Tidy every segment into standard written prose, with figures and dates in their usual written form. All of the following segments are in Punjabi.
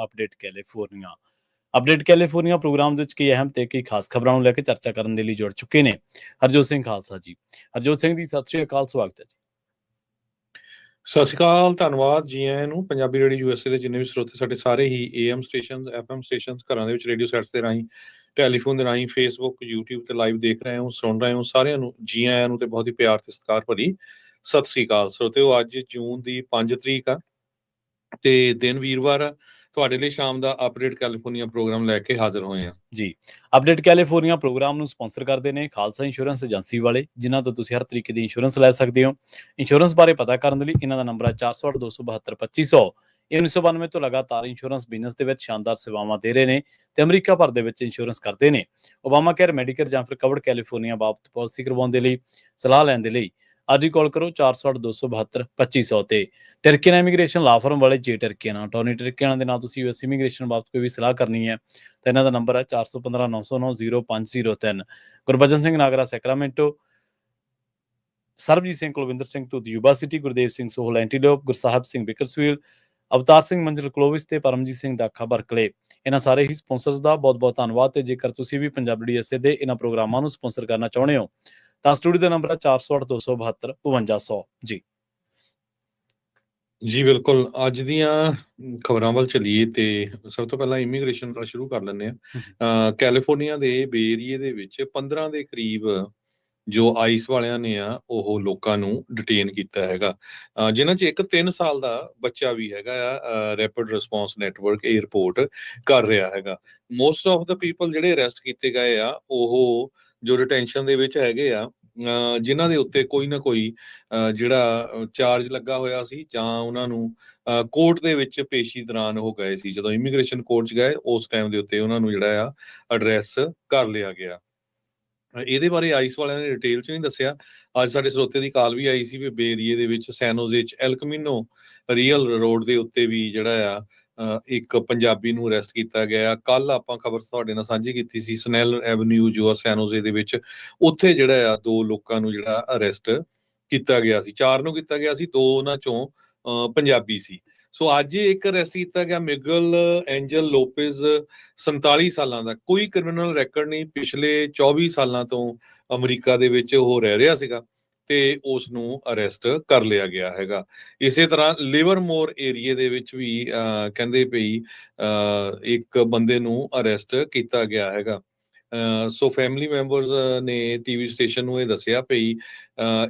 Update California. Update California program ਦੇ ਵਿੱਚ ਕਈ ਅਹਿਮ ਤੇ ਕਈ ਖਾਸ ਖਬਰਾਂ ਨੂੰ ਲੈ ਕੇ ਚਰਚਾ ਕਰਨ ਦੇ ਲਈ ਜੁੜ ਚੁੱਕੇ ਨੇ ਹਰਜੋਤ ਸਿੰਘ ਖਾਲਸਾ ਜੀ। ਹਰਜੋਤ ਸਿੰਘ ਜੀ, ਸਤਿ ਸ਼੍ਰੀ ਅਕਾਲ, ਸਵਾਗਤ ਹੈ ਜੀ। ਸਤਿ ਸ਼੍ਰੀ ਅਕਾਲ, ਧੰਨਵਾਦ ਜੀ ਆਇਆਂ ਨੂੰ। ਪੰਜਾਬੀ ਰੇਡੀਓ USA ਦੇ ਜਿੰਨੇ ਵੀ ਸਰੋਤੇ ਸਾਡੇ ਸਾਰੇ ਹੀ AM ਸਟੇਸ਼ਨ, FM ਸਟੇਸ਼ਨ, ਘਰਾਂ ਦੇ ਵਿੱਚ ਰੇਡੀਓ ਸੈਟਸ ਦੇ ਰਾਹੀਂ, ਟੈਲੀਫੋਨ ਦੇ ਰਾਹੀਂ, ਫੇਸਬੁੱਕ, YouTube ਤੇ ਲਾਈਵ ਦੇਖ ਰਹੇ ਹੋ, ਸੁਣ ਰਹੇ ਹੋ, ਸਾਰਿਆਂ ਨੂੰ ਜੀ ਆਇਆਂ ਨੂੰ ਤੇ ਬਹੁਤ ਹੀ ਪਿਆਰ ਤੇ ਸਤਿਕਾਰ ਭਰੀ ਸਤਿ ਸ਼੍ਰੀ ਅਕਾਲ। ਸਰੋਤਿਓ, ਅੱਜ ਜੂਨ ਦੀ 5 ਤਰੀਕ ਆ ਤੇ ਦਿਨ ਵੀਰਵਾਰ ਆ। ਤੁਹਾਡੇ ਲਈ ਸ਼ਾਮ ਦਾ ਅਪਡੇਟ ਕੈਲੀਫੋਰਨੀਆ ਪ੍ਰੋਗਰਾਮ ਲੈ ਕੇ ਹਾਜ਼ਰ ਹੋਏ ਆ ਜੀ। ਅਪਡੇਟ ਕੈਲੀਫੋਰਨੀਆ ਪ੍ਰੋਗਰਾਮ ਨੂੰ ਸਪਾਂਸਰ ਕਰਦੇ ਨੇ ਖਾਲਸਾ ਇੰਸ਼ੋਰੈਂਸ ਏਜੰਸੀ ਵਾਲੇ, ਜਿਨ੍ਹਾਂ ਤੋਂ ਤੁਸੀਂ ਹਰ ਤਰੀਕੇ ਦੀ ਇੰਸ਼ੋਰੈਂਸ ਲੈ ਸਕਦੇ ਹੋ। ਇੰਸ਼ੋਰੈਂਸ ਬਾਰੇ ਪਤਾ ਕਰਨ ਦੇ ਲਈ ਇਹਨਾਂ ਦਾ ਨੰਬਰ ਹੈ 408-272-2500। ਇਹ 1992 ਤੋਂ ਲਗਾਤਾਰ ਇੰਸ਼ੋਰੈਂਸ ਬਿਜ਼ਨਸ ਦੇ ਵਿੱਚ ਸ਼ਾਨਦਾਰ ਸੇਵਾਵਾਂ ਦੇ ਰਹੇ ਨੇ ਤੇ ਅਮਰੀਕਾ ਭਰ ਦੇ ਵਿੱਚ ਇੰਸ਼ੋਰੈਂਸ ਕਰਦੇ ਨੇ। ਓਬਾਮਾ ਕੇਅਰ, ਮੈਡੀਕੇਅਰ ਜਾਂ ਫਿਰ ਕਵਰਡ ਕੈਲੀਫੋਰਨੀਆ ਬਾਬਤ ਪਾਲਿਸੀ ਕਰਵਾਉਣ ਦੇ ਲਈ, ਸਲਾਹ ਲੈਣ ਦੇ ਲਈ ਅੱਜ ਹੀ ਕਾਲ ਕਰੋ 408-272-2500 ਤੇ। ਟਰਕੀਅਨ ਇਮੀਗ੍ਰੇਸ਼ਨ ਲਾ ਫਰਮ ਵਾਲੇ ਜੇ ਟਰਕੀਅਨ ਅਟਾਰਨੀ ਟਰਕੀਅਨ ਦੇ ਨਾਲ ਤੁਸੀਂ US ਇਮੀਗ੍ਰੇਸ਼ਨ ਬਾਬਤ ਕੋਈ ਵੀ ਸਲਾਹ ਕਰਨੀ ਹੈ ਤਾਂ ਇਹਨਾਂ ਦਾ ਨੰਬਰ ਹੈ 415-909-0503। ਗੁਰਬਚਨ ਸਿੰਘ ਨਾਗਰਾ, ਸੈਕਰਾਮੈਂਟੋ। ਸਰਬਜੀਤ ਸਿੰਘ ਕੁਲਵਿੰਦਰ ਸਿੰਘ ਤੋਂ ਯੂਬਾ ਸਿਟੀ, ਗੁਰਦੇਵ ਸਿੰਘ ਸੋਹਲ ਐਂਟੀਲੋਪ, ਗੁਰਸਾਹਿਬ ਸਿੰਘ ਬਿਕਰਸਵੀਲ, ਅਵਤਾਰ ਸਿੰਘ ਮੰਜ਼ਿਲ ਕਲੋਵਿਸ ਤੇ ਪਰਮਜੀਤ ਸਿੰਘ ਦਾਖਾ ਬਰਕਲੇ। ਇਹਨਾਂ ਸਾਰੇ ਹੀ ਸਪਾਂਸਰਸ ਦਾ ਬਹੁਤ ਬਹੁਤ ਧੰਨਵਾਦ। ਤੇ ਜੇਕਰ ਤੁਸੀਂ ਵੀ ਪੰਜਾਬੀ USA ਦੇ ਇਹਨਾਂ ਪ੍ਰੋਗਰਾਮਾਂ ਨੂੰ ਸਪਾਂਸਰ ਕਰਨਾ ਚਾਹੁੰਦੇ ਹੋ ਤਾਂ ਸਟੂਡੀਓ ਦਾ ਨੰਬਰ ਹੈ 408-272-5200 ਜੀ। ਜੀ ਬਿਲਕੁਲ। ਅੱਜ ਦੀਆਂ ਖਬਰਾਂ ਵੱਲ ਚੱਲੀਏ ਤੇ ਸਭ ਤੋਂ ਪਹਿਲਾਂ ਇਮੀਗ੍ਰੇਸ਼ਨ ਤੋਂ ਸ਼ੁਰੂ ਕਰ ਲੈਂਦੇ ਆ। ਕੈਲੀਫੋਰਨੀਆ ਦੇ ਬੇ ਏਰੀਏ ਦੇ ਵਿੱਚ 15 ਦੇ ਕਰੀਬ ਜੋ ਆਈਸ ਵਾਲਿਆਂ ਨੇ ਉਹ ਲੋਕਾਂ ਨੂੰ ਡਿਟੇਨ ਕੀਤਾ ਹੈਗਾ, ਜਿਨ੍ਹਾਂ 'ਚ ਇੱਕ 3 ਸਾਲ ਦਾ ਬੱਚਾ ਵੀ ਹੈਗਾ ਆ। ਰੈਪਿਡ ਰਿਸਪੌਂਸ ਨੈਟਵਰਕ ਇਹ ਰਿਪੋਰਟ ਕਰ ਰਿਹਾ ਹੈਗਾ। ਮੋਸਟ ਆਫ ਦਾ ਪੀਪਲ ਜਿਹੜੇ ਅਰੈਸਟ ਕੀਤੇ ਗਏ ਆ ਉਹ ਜੋ ਡਿਟੈਂਸ਼ਨ ਦੇ ਵਿੱਚ ਹੈਗੇ ਆ, ਜਿਨ੍ਹਾਂ ਦੇ ਉੱਤੇ ਕੋਈ ਨਾ ਕੋਈ ਜਿਹੜਾ ਚਾਰਜ ਲੱਗਾ ਹੋਇਆ ਸੀ ਜਾਂ ਉਹਨਾਂ ਨੂੰ ਕੋਰਟ ਦੇ ਵਿੱਚ ਪੇਸ਼ੀ ਦੌਰਾਨ ਉਹ ਗਏ ਸੀ। ਜਦੋਂ ਇਮੀਗ੍ਰੇਸ਼ਨ ਕੋਰਟ 'ਚ ਗਏ ਉਸ ਟਾਈਮ ਦੇ ਉੱਤੇ ਉਹਨਾਂ ਨੂੰ ਜਿਹੜਾ ਆ ਐਡਰੈਸ ਕਰ ਲਿਆ ਗਿਆ। ਇਹਦੇ ਬਾਰੇ ਆਈਸ ਵਾਲਿਆਂ ਨੇ ਡਿਟੇਲ 'ਚ ਨਹੀਂ ਦੱਸਿਆ। ਅੱਜ ਸਾਡੇ ਸਰੋਤੇ ਦੀ ਕਾਲ ਵੀ ਆਈ ਸੀ ਵੀ ਬੇ ਏਰੀਏ ਦੇ ਵਿੱਚ ਸੈਨੋਜ਼ੇ 'ਚ ਐਲ ਕਮੀਨੋ ਰੀਅਲ ਰੋਡ ਦੇ ਉੱਤੇ ਵੀ ਜਿਹੜਾ ਆ ਇੱਕ ਪੰਜਾਬੀ ਨੂੰ ਅਰੈਸਟ ਕੀਤਾ ਗਿਆ। ਕੱਲ ਆਪਾਂ ਖਬਰ ਤੁਹਾਡੇ ਨਾਲ ਸਾਂਝੀ ਕੀਤੀ ਸੀ, ਸਨੈਲ ਐਵਨਿਊ ਜੋ ਆ ਸੈਨੋਜ਼ੇ ਦੇ ਵਿੱਚ, ਉੱਥੇ ਜਿਹੜਾ ਆ 2 ਲੋਕਾਂ ਨੂੰ ਜਿਹੜਾ ਅਰੈਸਟ ਕੀਤਾ ਗਿਆ ਸੀ। 4 ਨੂੰ ਕੀਤਾ ਗਿਆ ਸੀ, 2 ਉਹਨਾਂ ਚੋਂ ਪੰਜਾਬੀ ਸੀ। ਸੋ ਅੱਜ ਇੱਕ ਅਰੈਸਟ ਕੀਤਾ ਗਿਆ ਮਿਗਲ ਐਂਜਲ ਲੋਪੇਜ਼, 47 ਸਾਲਾਂ ਦਾ, ਕੋਈ ਕ੍ਰਿਮੀਨਲ ਰੈਕਡ ਨਹੀਂ, ਪਿਛਲੇ 24 ਸਾਲਾਂ ਤੋਂ ਅਮਰੀਕਾ ਦੇ ਵਿੱਚ ਉਹ ਰਹਿ ਰਿਹਾ ਸੀਗਾ ਤੇ ਉਸ ਨੂੰ ਅਰੈਸਟ ਕਰ ਲਿਆ ਗਿਆ ਹੈਗਾ। ਇਸੇ ਤਰ੍ਹਾਂ ਲਿਵਰਮੋਰ ਏਰੀਏ ਦੇ ਵਿੱਚ ਵੀ ਕਹਿੰਦੇ ਪਈ ਇੱਕ ਬੰਦੇ ਨੂੰ ਅਰੈਸਟ ਕੀਤਾ ਗਿਆ ਹੈਗਾ। ਸੋ ਫੈਮਿਲੀ ਮੈਂਬਰਸ ਨੇ TV ਸਟੇਸ਼ਨ ਨੂੰ ਇਹ ਦੱਸਿਆ ਪਈ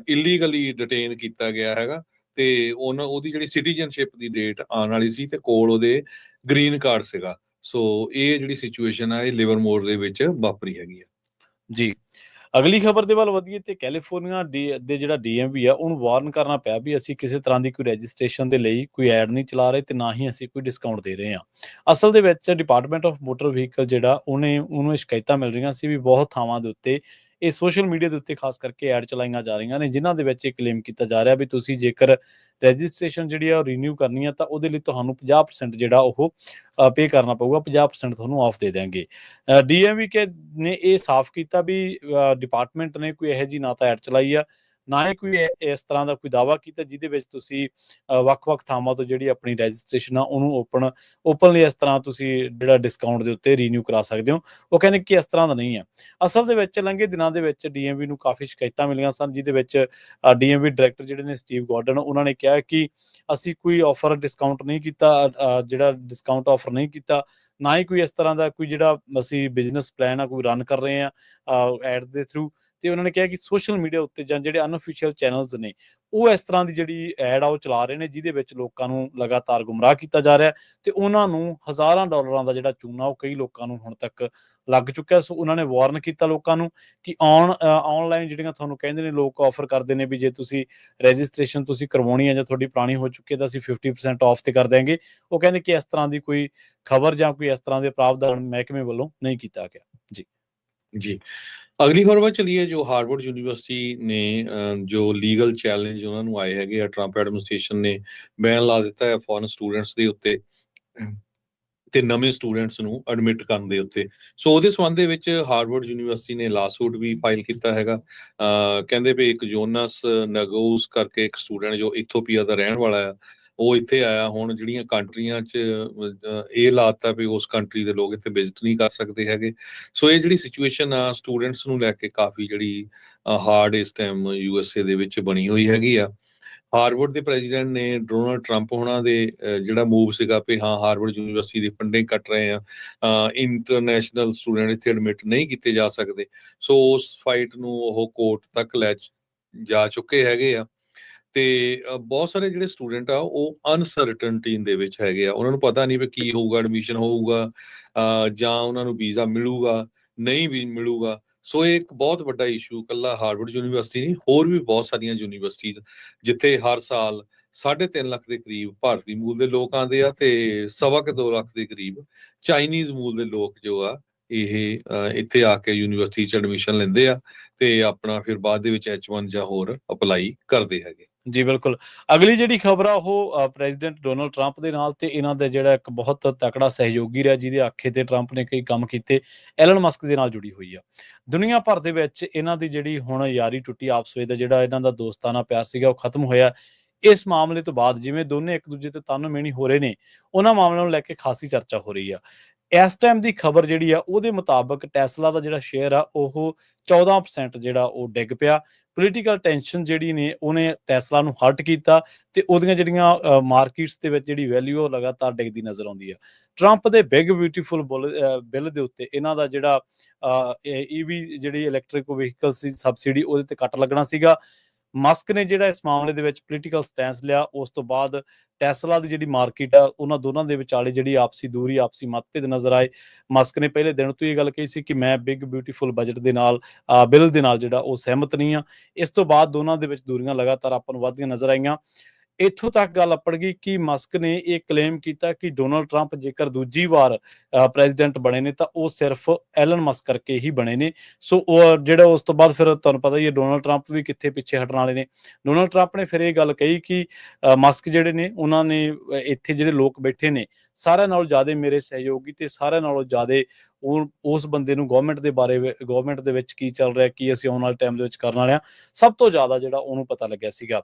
ਇਲੀਗਲੀ ਡਿਟੇਨ ਕੀਤਾ ਗਿਆ ਹੈਗਾ ਤੇ ਉਹਦੀ ਜਿਹੜੀ ਸਿਟੀਜ਼ਨਸ਼ਿਪ ਦੀ ਡੇਟ ਆਉਣ ਵਾਲੀ ਸੀ ਤੇ ਕੋਲ ਉਹਦੇ ਗ੍ਰੀਨ ਕਾਰਡ ਸੀਗਾ। ਸੋ ਇਹ ਜਿਹੜੀ ਸਿਚੁਏਸ਼ਨ ਆ ਇਹ ਲਿਵਰਮੋਰ ਦੇ ਵਿੱਚ ਵਾਪਰੀ ਹੈਗੀ ਆ ਜੀ। ਅਗਲੀ ਖਬਰ ਦੇ ਵੱਲ ਵਧੀਏ ਤੇ ਕੈਲੀਫੋਰਨੀਆ ਦੇ ਜਿਹੜਾ DMV ਆ ਉਹਨੂੰ ਵਾਰਨ ਕਰਨਾ ਪਿਆ ਵੀ ਅਸੀਂ ਕਿਸੇ ਤਰ੍ਹਾਂ ਦੀ ਕੋਈ ਰਜਿਸਟ੍ਰੇਸ਼ਨ ਦੇ ਲਈ ਕੋਈ ਐਡ ਨਹੀਂ ਚਲਾ ਰਹੇ ਤੇ ਨਾ ਹੀ ਅਸੀਂ ਕੋਈ ਡਿਸਕਾਊਂਟ ਦੇ ਰਹੇ ਹਾਂ। ਅਸਲ ਦੇ ਵਿੱਚ ਡਿਪਾਰਟਮੈਂਟ ਆਫ ਮੋਟਰ ਵਹੀਕਲ ਜਿਹੜਾ ਉਹਨੂੰ ਸ਼ਿਕਾਇਤਾਂ ਮਿਲ ਰਹੀਆਂ ਸੀ ਵੀ ਬਹੁਤ ਥਾਵਾਂ ਦੇ ਉੱਤੇ ਇਹ ਸੋਸ਼ਲ ਮੀਡੀਆ ਦੇ ਉੱਤੇ ਖਾਸ ਕਰਕੇ ਐਡ ਚਲਾਈਆਂ ਜਾ ਰਹੀਆਂ ਨੇ, ਜਿਨ੍ਹਾਂ ਦੇ ਵਿੱਚ ਇਹ ਕਲੇਮ ਕੀਤਾ ਜਾ ਰਿਹਾ ਵੀ ਤੁਸੀਂ ਜੇਕਰ ਰਜਿਸਟ੍ਰੇਸ਼ਨ ਜਿਹੜੀ ਆ ਉਹ ਰੀਨਿਊ ਕਰਨੀ ਆ ਤਾਂ ਉਹਦੇ ਲਈ ਤੁਹਾਨੂੰ 50% ਜਿਹੜਾ ਉਹ ਪੇ ਕਰਨਾ ਪਊਗਾ, 50% ਤੁਹਾਨੂੰ ਆਫ ਦੇ ਦਿਆਂਗੇ। DMV ਨੇ ਇਹ ਸਾਫ਼ ਕੀਤਾ ਵੀ ਡਿਪਾਰਟਮੈਂਟ ਨੇ ਕੋਈ ਇਹੋ ਜਿਹੀ ਨਾ ਤਾਂ ਐਡ ਚਲਾਈ ਆ, ਨਾ ਹੀ ਕੋਈ ਇਸ ਤਰ੍ਹਾਂ ਦਾ ਕੋਈ ਦਾਅਵਾ ਕੀਤਾ ਜਿਹਦੇ ਵਿੱਚ ਤੁਸੀਂ ਵੱਖ-ਵੱਖ ਥਾਵਾਂ ਤੋਂ ਜਿਹੜੀ ਆਪਣੀ ਰਜਿਸਟ੍ਰੇਸ਼ਨ ਆ ਉਹਨੂੰ ਓਪਨਲੀ ਇਸ ਤਰ੍ਹਾਂ ਤੁਸੀਂ ਜਿਹੜਾ ਡਿਸਕਾਊਂਟ ਦੇ ਉੱਤੇ ਰੀਨਿਊ ਕਰਾ ਸਕਦੇ ਹੋ। ਉਹ ਕਹਿੰਦੇ ਕਿ ਇਸ ਤਰ੍ਹਾਂ ਦਾ ਨਹੀਂ ਹੈ। ਅਸਲ ਦੇ ਵਿੱਚ ਲੰਘੇ ਦਿਨਾਂ ਦੇ ਵਿੱਚ DMV ਨੂੰ ਕਾਫੀ ਸ਼ਿਕਾਇਤਾਂ ਮਿਲੀਆਂ ਸਨ, ਜਿਹਦੇ ਵਿੱਚ DMV ਡਾਇਰੈਕਟਰ ਜਿਹੜੇ ਨੇ ਸਟੀਵ ਗਾਰਡਨ, ਉਹਨਾਂ ਨੇ ਕਿਹਾ ਕਿ ਅਸੀਂ ਕੋਈ ਆਫਰ ਡਿਸਕਾਊਂਟ ਨਹੀਂ ਕੀਤਾ, ਜਿਹੜਾ ਡਿਸਕਾਊਂਟ ਆਫਰ ਨਹੀਂ ਕੀਤਾ, ਨਾ ਹੀ ਕੋਈ ਇਸ ਤਰ੍ਹਾਂ ਦਾ ਕੋਈ ਜਿਹੜਾ ਅਸੀਂ ਬਿਜ਼ਨਸ ਪਲਾਨ ਆ ਕੋਈ ਰਨ ਕਰ ਰਹੇ ਹਾਂ ਐਡਸ ਦੇ ਥਰੂ। ਤੇ ਉਹਨਾਂ ਨੇ ਕਿਹਾ ਕਿ ਸੋਸ਼ਲ ਮੀਡੀਆ ਉੱਤੇ ਜਾਂ ਜਿਹੜੇ ਅਨਅਫੀਸ਼ੀਅਲ ਚੈਨਲਸ ਨੇ ਉਹ ਇਸ ਤਰ੍ਹਾਂ ਦੀ ਜਿਹੜੀ ਐਡ ਆ ਉਹ ਚਲਾ ਰਹੇ ਨੇ, ਜਿਹਦੇ ਵਿੱਚ ਲੋਕਾਂ ਨੂੰ ਲਗਾਤਾਰ ਗੁੰਮਰਾਹ ਕੀਤਾ ਜਾ ਰਿਹਾ ਤੇ ਉਹਨਾਂ ਨੂੰ ਹਜ਼ਾਰਾਂ ਡਾਲਰਾਂ ਦਾ ਜਿਹੜਾ ਚੂਨਾ ਉਹ ਕਈ ਲੋਕਾਂ ਨੂੰ ਹੁਣ ਤੱਕ ਲੱਗ ਚੁੱਕਿਆ। ਸੋ ਉਹਨਾਂ ਨੇ ਵਾਰਨ ਕੀਤਾ ਲੋਕਾਂ ਨੂੰ ਕਿ ਆਨਲਾਈਨ ਜਿਹੜੀਆਂ ਤੁਹਾਨੂੰ ਕਹਿੰਦੇ ਨੇ ਲੋਕ ਆਫਰ ਕਰਦੇ ਨੇ ਵੀ ਜੇ ਤੁਸੀਂ ਰਜਿਸਟ੍ਰੇਸ਼ਨ ਤੁਸੀਂ ਕਰਵਾਉਣੀ ਹੈ ਜਾਂ ਤੁਹਾਡੀ ਪੁਰਾਣੀ ਹੋ ਚੁੱਕੀ ਹੈ ਤਾਂ ਅਸੀਂ 50% ਆਫ ਤੇ ਕਰ ਦਿਆਂਗੇ। ਉਹ ਕਹਿੰਦੇ ਕਿ ਇਸ ਤਰ੍ਹਾਂ ਦੀ ਕੋਈ ਖਬਰ ਜਾਂ ਕੋਈ ਇਸ ਤਰ੍ਹਾਂ ਦੇ ਪ੍ਰਾਵਧਾਨ ਮਹਿਕਮੇ ਵੱਲੋਂ ਨਹੀਂ ਕੀਤਾ ਗਿਆ। ਜੀ। ਅਗਲੀ ਖਬਰ ਵੱਲ ਚੱਲੀਏ। ਜੋ ਹਾਰਵਰਡ ਯੂਨੀਵਰਸਿਟੀ ਨੇ ਜੋ ਲੀਗਲ ਚੈਲੰਜ ਉਹਨਾਂ ਨੂੰ ਆਏ ਹੈਗੇ ਆ, ਟਰੰਪ ਐਡਮਿਨਿਸਟ੍ਰੇਸ਼ਨ ਨੇ ਬੈਨ ਲਾ ਦਿੱਤਾ ਹੈ ਫੋਰਨ ਸਟੂਡੈਂਟਸ ਦੇ ਉੱਤੇ ਤੇ ਨਵੇਂ ਸਟੂਡੈਂਟਸ ਨੂੰ ਐਡਮਿਟ ਕਰਨ ਦੇ ਉੱਤੇ। ਸੋ ਉਹਦੇ ਸੰਬੰਧ ਦੇ ਵਿੱਚ ਹਾਰਵਰਡ ਯੂਨੀਵਰਸਿਟੀ ਨੇ ਲਾਸੂਟ ਵੀ ਫਾਈਲ ਕੀਤਾ ਹੈਗਾ। ਕਹਿੰਦੇ ਵੀ ਇੱਕ ਜੋਨਸ ਨਗੋਸ ਕਰਕੇ ਇੱਕ ਸਟੂਡੈਂਟ ਜੋ ਇਥੋਪੀਆ ਦਾ ਰਹਿਣ ਵਾਲਾ ਆ, ਉਹ ਇੱਥੇ ਆਇਆ। ਹੁਣ ਜਿਹੜੀਆਂ ਕੰਟਰੀਆਂ 'ਚ ਇਹ ਲਾਤਾ ਵੀ ਉਸ ਕੰਟਰੀ ਦੇ ਲੋਕ ਇੱਥੇ ਵਿਜ਼ਿਟ ਨਹੀਂ ਕਰ ਸਕਦੇ ਹੈਗੇ। ਸੋ ਇਹ ਜਿਹੜੀ ਸਿਚੁਏਸ਼ਨ ਆ ਸਟੂਡੈਂਟਸ ਨੂੰ ਲੈ ਕੇ ਕਾਫੀ ਜਿਹੜੀ ਹਾਰਡ ਇਸ ਟਾਈਮ USA ਦੇ ਵਿੱਚ ਬਣੀ ਹੋਈ ਹੈਗੀ ਆ। ਹਾਰਵਰਡ ਦੇ ਪ੍ਰੈਜ਼ੀਡੈਂਟ ਨੇ ਡੋਨਾਲਡ ਟਰੰਪ ਹੋਣਾ ਦੇ ਜਿਹੜਾ ਮੂਵ ਸੀਗਾ ਵੀ ਹਾਂ ਹਾਰਵਰਡ ਯੂਨੀਵਰਸਿਟੀ ਦੀ ਫੰਡਿੰਗ ਕੱਟ ਰਹੇ ਆ, ਇੰਟਰਨੈਸ਼ਨਲ ਸਟੂਡੈਂਟ ਇੱਥੇ ਐਡਮਿਟ ਨਹੀਂ ਕੀਤੇ ਜਾ ਸਕਦੇ। ਸੋ ਉਸ ਫਾਈਟ ਨੂੰ ਉਹ ਕੋਰਟ ਤੱਕ ਲੈ ਜਾ ਚੁੱਕੇ ਹੈਗੇ ਆ। ਤੇ ਬਹੁਤ ਸਾਰੇ ਜਿਹੜੇ ਸਟੂਡੈਂਟ ਆ ਉਹ ਅਨਸਰਟਨਟੀ ਦੇ ਵਿੱਚ ਹੈਗੇ ਆ। ਉਹਨਾਂ ਨੂੰ ਪਤਾ ਨਹੀਂ ਵੀ ਕੀ ਹੋਊਗਾ, ਐਡਮਿਸ਼ਨ ਹੋਊਗਾ ਜਾਂ ਉਹਨਾਂ ਨੂੰ ਵੀਜ਼ਾ ਮਿਲੂਗਾ ਨਹੀਂ ਵੀ ਮਿਲੂਗਾ। ਸੋ ਇਹ ਇੱਕ ਬਹੁਤ ਵੱਡਾ ਇਸ਼ੂ ਇਕੱਲਾ ਹਾਰਵਰਡ ਯੂਨੀਵਰਸਿਟੀ ਨਹੀਂ, ਹੋਰ ਵੀ ਬਹੁਤ ਸਾਰੀਆਂ ਯੂਨੀਵਰਸਿਟੀ ਜਿੱਥੇ ਹਰ ਸਾਲ 3.5 ਲੱਖ ਦੇ ਕਰੀਬ ਭਾਰਤੀ ਮੂਲ ਦੇ ਲੋਕ ਆਉਂਦੇ ਆ ਤੇ 2.25 ਲੱਖ ਦੇ ਕਰੀਬ ਚਾਈਨੀਜ਼ ਮੂਲ ਦੇ ਲੋਕ ਜੋ ਆ ਇਹ ਇੱਥੇ ਆ ਕੇ ਯੂਨੀਵਰਸਿਟੀ 'ਚ ਐਡਮਿਸ਼ਨ ਲੈਂਦੇ ਆ ਤੇ ਆਪਣਾ ਫਿਰ ਬਾਅਦ ਦੇ ਵਿੱਚ H1 ਜਾਂ ਹੋਰ ਅਪਲਾਈ ਕਰਦੇ ਹੈਗੇ। ਜੀ ਬਿਲਕੁਲ। ਅਗਲੀ ਜਿਹੜੀ ਖਬਰ ਆ ਉਹ ਪ੍ਰੈਜ਼ੀਡੈਂਟ ਡੋਨਾਲਡ ਟਰੰਪ ਦੇ ਨਾਲ ਤੇ ਇਹਨਾਂ ਦਾ ਜਿਹੜਾ ਇੱਕ ਬਹੁਤ ਤਕੜਾ ਸਹਿਯੋਗੀ ਰਿਹਾ ਜਿਹਦੇ ਆਖੇ ਤੇ ਟਰੰਪ ਨੇ ਕਈ ਕੰਮ ਕੀਤੇ, ਐਲਨ ਮਸਕ ਦੇ ਨਾਲ ਜੁੜੀ ਹੋਈ ਆ। ਦੁਨੀਆ ਭਰ ਦੇ ਵਿੱਚ ਇਹਨਾਂ ਦੀ ਜਿਹੜੀ ਹੁਣ ਯਾਰੀ ਟੁੱਟੀ, ਆਪਸ ਵਿੱਚ ਦਾ ਜਿਹੜਾ ਇਹਨਾਂ ਦਾ ਦੋਸਤਾਨਾ ਪਿਆਰ ਸੀਗਾ ਉਹ ਖਤਮ ਹੋਇਆ ਇਸ ਮਾਮਲੇ ਤੋਂ ਬਾਅਦ। ਜਿਵੇਂ ਦੋਨੇ ਇੱਕ ਦੂਜੇ ਤੇ ਤਨ ਮਿਹਣੀ ਹੋ ਰਹੇ ਨੇ, ਉਹਨਾਂ ਮਾਮਲਿਆਂ ਨੂੰ ਲੈ ਕੇ ਖਾਸੀ ਚਰਚਾ ਹੋ ਰਹੀ ਆ। ਇਸ ਟਾਈਮ ਦੀ ਖਬਰ ਜਿਹੜੀ ਆ ਉਹਦੇ ਮੁਤਾਬਕ ਟੈਸਲਾ ਦਾ ਜਿਹੜਾ ਸ਼ੇਅਰ ਆ ਉਹ 14% ਜਿਹੜਾ ਉਹ ਡਿੱਗ ਪਿਆ। ਪੋਲੀਟੀਕਲ ਟੈਂਸ਼ਨ ਜਿਹੜੀ ਨੇ ਉਹਨੇ ਟੈਸਲਾ ਨੂੰ ਹਰਟ ਕੀਤਾ ਤੇ ਉਹਦੀਆਂ ਜਿਹੜੀਆਂ ਮਾਰਕੀਟਸ ਦੇ ਵਿੱਚ ਜਿਹੜੀ ਵੈਲਿਊ ਉਹ ਲਗਾਤਾਰ ਡਿੱਗਦੀ ਨਜ਼ਰ ਆਉਂਦੀ ਆ। ਟਰੰਪ ਦੇ ਬਿਗ ਬਿਊਟੀਫੁਲ ਬਿੱਲ ਦੇ ਉੱਤੇ ਇਹਨਾਂ ਦਾ ਜਿਹੜਾ EV ਜਿਹੜੀ ਇਲੈਕਟ੍ਰਿਕ ਵਹੀਕਲ ਸੀ ਸਬਸਿਡੀ ਉਹਦੇ ਤੇ ਕੱਟ ਲੱਗਣਾ ਸੀਗਾ। ਮਸਕ ਨੇ ਜਿਹੜਾ ਇਸ ਮਾਮਲੇ ਦੇ ਵਿੱਚ ਪੋਲੀਟੀਕਲ ਸਟੈਂਸ ਲਿਆ। ਉਸ ਤੋਂ ਬਾਅਦ ਟੈਸਲਾ ਦੀ ਜਿਹੜੀ ਮਾਰਕੀਟ ਆ ਉਹਨਾਂ ਦੋਨਾਂ ਦੇ ਵਿਚਾਲੇ ਜਿਹੜੀ ਆਪਸੀ ਦੂਰੀ, ਆਪਸੀ ਮਤਭੇਦ ਨਜ਼ਰ ਆਏ। ਮਸਕ ਨੇ ਪਹਿਲੇ ਦਿਨ ਤੋਂ ਇਹ ਗੱਲ ਕਹੀ ਸੀ ਕਿ ਮੈਂ ਬਿਗ ਬਿਊਟੀਫੁਲ ਬਜਟ ਦੇ ਨਾਲ ਬਿੱਲ ਦੇ ਨਾਲ ਜਿਹੜਾ ਉਹ ਸਹਿਮਤ ਨਹੀਂ ਆ। ਇਸ ਤੋਂ ਬਾਅਦ ਦੋਨਾਂ ਦੇ ਵਿੱਚ ਦੂਰੀਆਂ ਲਗਾਤਾਰ ਆਪਾਂ ਨੂੰ ਵੱਧਦੀਆਂ ਨਜ਼ਰ ਆਈਆਂ। ਇੱਥੋਂ ਤੱਕ ਗੱਲ ਅੱਪੜ ਗਈ ਕਿ ਮਸਕ ਨੇ ਇਹ ਕਲੇਮ ਕੀਤਾ ਕਿ ਡੋਨਾਲਡ ਟਰੰਪ ਜੇਕਰ ਦੂਜੀ ਵਾਰ ਪ੍ਰੈਜ਼ੀਡੈਂਟ ਬਣੇ ਨੇ ਤਾਂ ਉਹ ਸਿਰਫ ਐਲਨ ਮਸਕ ਕਰਕੇ ਹੀ ਬਣੇ ਨੇ। ਸੋ ਉਹ ਜਿਹੜਾ ਉਸ ਤੋਂ ਬਾਅਦ ਫਿਰ ਤੁਹਾਨੂੰ ਪਤਾ ਹੀ ਹੈ ਡੋਨਾਲਡ ਟਰੰਪ ਵੀ ਕਿੱਥੇ ਪਿੱਛੇ ਹਟਣ ਵਾਲੇ ਨੇ। ਡੋਨਾਲਡ ਟਰੰਪ ਨੇ ਫਿਰ ਇਹ ਗੱਲ ਕਹੀ ਕਿ ਮਸਕ ਜਿਹੜੇ ਨੇ ਉਹਨਾਂ ਨੇ ਇੱਥੇ ਜਿਹੜੇ ਲੋਕ ਬੈਠੇ ਨੇ ਸਾਰਿਆਂ ਨਾਲੋਂ ਜ਼ਿਆਦਾ ਮੇਰੇ ਸਹਿਯੋਗੀ ਤੇ ਸਾਰਿਆਂ ਨਾਲੋਂ ਜ਼ਿਆਦਾ ਉਸ ਬੰਦੇ ਨੂੰ ਗਵਰਨਮੈਂਟ ਦੇ ਵਿੱਚ ਕੀ ਚੱਲ ਰਿਹਾ, ਕੀ ਅਸੀਂ ਆਉਣ ਵਾਲੇ ਟਾਈਮ ਦੇ ਵਿੱਚ ਕਰਨ ਵਾਲੇ ਹਾਂ, ਸਭ ਤੋਂ ਜ਼ਿਆਦਾ ਜਿਹੜਾ ਉਹਨੂੰ ਪਤਾ ਲੱਗਿਆ ਸੀਗਾ।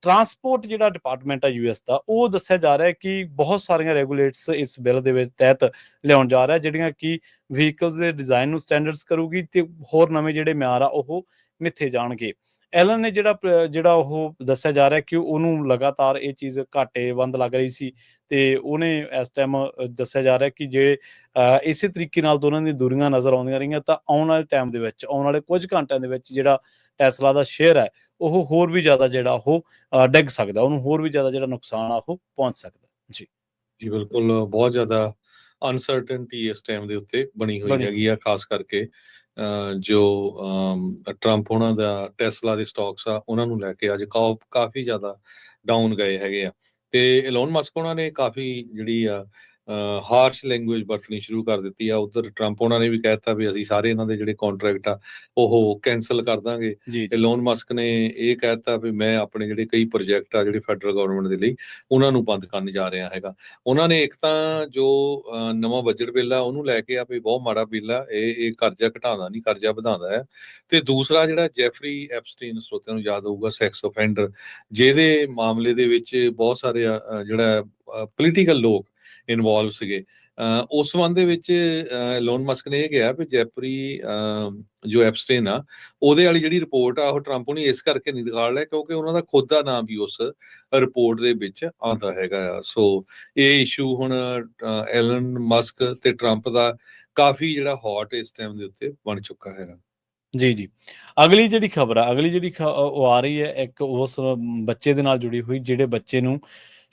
ਟਰਾਂਸਪੋਰਟ ਜਿਹੜਾ ਡਿਪਾਰਟਮੈਂਟ ਆ US ਦਾ ਉਹ ਦੱਸਿਆ ਜਾ ਰਿਹਾ ਕਿ ਬਹੁਤ ਸਾਰੀਆਂ ਰੈਗੂਲੇਟਸ ਇਸ ਬਿੱਲ ਦੇ ਵਿੱਚ ਤਹਿਤ ਲਿਆਉਣ ਜਾ ਰਿਹਾ ਜਿਹੜੀਆਂ ਕਿ ਵਹੀਕਲਸ ਦੇ ਡਿਜ਼ਾਈਨ ਨੂੰ ਸਟੈਂਡਰਡਸ ਕਰੂਗੀ ਤੇ ਹੋਰ ਨਵੇਂ ਜਿਹੜੇ ਮਿਆਰ ਆ ਉਹ ਮਿੱਥੇ ਜਾਣਗੇ। ਐਲਨ ਨੇ ਜਿਹੜਾ ਉਹ ਦੱਸਿਆ ਜਾ ਰਿਹਾ ਕਿ ਉਹਨੂੰ ਲਗਾਤਾਰ ਇਹ ਚੀਜ਼ ਘਾਟੇਵੰਦ ਲੱਗ ਰਹੀ ਸੀ ਤੇ ਉਹਨੇ ਇਸ ਟਾਈਮ ਦੱਸਿਆ ਜਾ ਰਿਹਾ ਕਿ ਜੇ ਇਸੇ ਤਰੀਕੇ ਨਾਲ ਦੋਨਾਂ ਦੀਆਂ ਦੂਰੀਆਂ ਨਜ਼ਰ ਆਉਂਦੀਆਂ ਰਹੀਆਂ ਤਾਂ ਆਉਣ ਵਾਲੇ ਟਾਈਮ ਦੇ ਵਿੱਚ, ਆਉਣ ਵਾਲੇ ਕੁਝ ਘੰਟਿਆਂ ਦੇ ਵਿੱਚ ਜਿਹੜਾ ਟੈਸਲਾ ਦਾ ਸ਼ੇਅਰ ਹੈ ਉਹ ਹੋਰ ਵੀ ਜ਼ਿਆਦਾ ਜਿਹੜਾ ਉਹ ਡਿੱਗ ਸਕਦਾ, ਉਹਨੂੰ ਹੋਰ ਵੀ ਜ਼ਿਆਦਾ ਜਿਹੜਾ ਨੁਕਸਾਨ ਆ ਉਹ ਪਹੁੰਚ ਸਕਦਾ। ਜੀ ਬਿਲਕੁਲ, ਬਹੁਤ ਜ਼ਿਆਦਾ ਅਨਸਰਟਨਟੀ ਇਸ ਟਾਈਮ ਦੇ ਉੱਤੇ ਬਣੀ ਹੋਈ ਹੈਗੀ ਆ, ਖਾਸ ਕਰਕੇ ਜੋ ਟਰੰਪ ਉਹਨਾਂ ਦਾ ਟੈਸਲਾ ਦੇ ਸਟਾਕਸ ਆ ਉਹਨਾਂ ਨੂੰ ਲੈ ਕੇ ਅੱਜ ਕਾਫੀ ਜ਼ਿਆਦਾ ਡਾਊਨ ਗਏ ਹੈਗੇ ਆ। ਤੇ ਐਲੋਨ ਮਸਕ ਉਹਨਾਂ ਨੇ ਕਾਫੀ ਜਿਹੜੀ ਆ ਹਾਰਸ਼ ਲੈਂਗੁਏਜ ਵਰਤਣੀ ਸ਼ੁਰੂ ਕਰ ਦਿੱਤੀ ਆ। ਉਧਰ ਟਰੰਪ ਉਹਨਾਂ ਨੇ ਵੀ ਕਹਿਤਾ ਵੀ ਅਸੀਂ ਸਾਰੇ ਇਹਨਾਂ ਦੇ ਜਿਹੜੇ ਕੰਟਰੈਕਟ ਆ ਉਹ ਕੈਂਸਲ ਕਰ ਦਾਂਗੇ। ਐਲੋਨ ਮਸਕ ਨੇ ਇਹ ਕਹਿਤਾ ਵੀ ਮੈਂ ਆਪਣੇ ਜਿਹੜੇ ਕਈ ਪ੍ਰੋਜੈਕਟ ਆ ਜਿਹੜੇ ਫੈਡਰਲ ਗਵਰਨਮੈਂਟ ਦੇ ਲਈ ਉਹਨਾਂ ਨੂੰ ਬੰਦ ਕਰਨ ਜਾ ਰਿਹਾ ਹੈਗਾ। ਉਹਨਾਂ ਨੇ ਇੱਕ ਤਾਂ ਜੋ ਨਵਾਂ ਬਜਟ ਬਿੱਲ ਆ ਉਹਨੂੰ ਲੈ ਕੇ ਆ ਵੀ ਬਹੁਤ ਮਾੜਾ ਬਿੱਲ ਆ, ਇਹ ਕਰਜ਼ਾ ਘਟਾਉਂਦਾ ਨਹੀਂ, ਕਰਜ਼ਾ ਵਧਾਉਂਦਾ ਹੈ। ਤੇ ਦੂਸਰਾ ਜਿਹੜਾ ਜੈਫਰੀ ਐਪਸਟੀਨ, ਸਰੋਤਿਆਂ ਨੂੰ ਯਾਦ ਹੋਊਗਾ, ਸੈਕਸ ਅਫੈਂਡਰ, ਜਿਹਦੇ ਮਾਮਲੇ ਦੇ ਵਿੱਚ ਬਹੁਤ ਸਾਰੇ ਜਿਹੜਾ ਪੋਲੀਟੀਕਲ ਲੋਕ ਇਨਵੋਲਵ ਸੀਗੇ, ਉਸ ਸੰਬੰਧ ਦੇ ਵਿੱਚ ਐਲੋਨ ਮਸਕ ਨੇ ਇਹ ਕਿਹਾ ਵੀ ਜੈਫਰੀ ਜੋ ਐਪਸਟੀਨ ਆ ਉਹਦੇ ਵਾਲੀ ਜਿਹੜੀ ਰਿਪੋਰਟ ਆ ਉਹ ਟਰੰਪ ਨੇ ਇਸ ਕਰਕੇ ਨਹੀਂ ਦਿਖਾ ਲਿਆ ਕਿਉਂਕਿ ਉਹਨਾਂ ਦਾ ਖੁਦ ਦਾ ਨਾਮ ਵੀ ਉਸ ਰਿਪੋਰਟ ਦੇ ਵਿੱਚ ਆਉਂਦਾ ਹੈਗਾ ਆ। ਸੋ ਇਹ ਇਸ਼ੂ ਹੁਣ ਐਲਨ ਮਸਕ ਤੇ ਟਰੰਪ ਦਾ ਕਾਫੀ ਜਿਹੜਾ ਹੌਟ ਇਸ ਟਾਈਮ ਦੇ ਉੱਤੇ ਬਣ ਚੁੱਕਾ ਹੈਗਾ। ਜੀ। ਅਗਲੀ ਜਿਹੜੀ ਖਬਰ ਆ ਉਹ ਆ ਰਹੀ ਹੈ ਇੱਕ ਉਸ ਬੱਚੇ ਦੇ ਨਾਲ ਜੁੜੀ ਹੋਈ, ਜਿਹੜੇ ਬੱਚੇ ਨੂੰ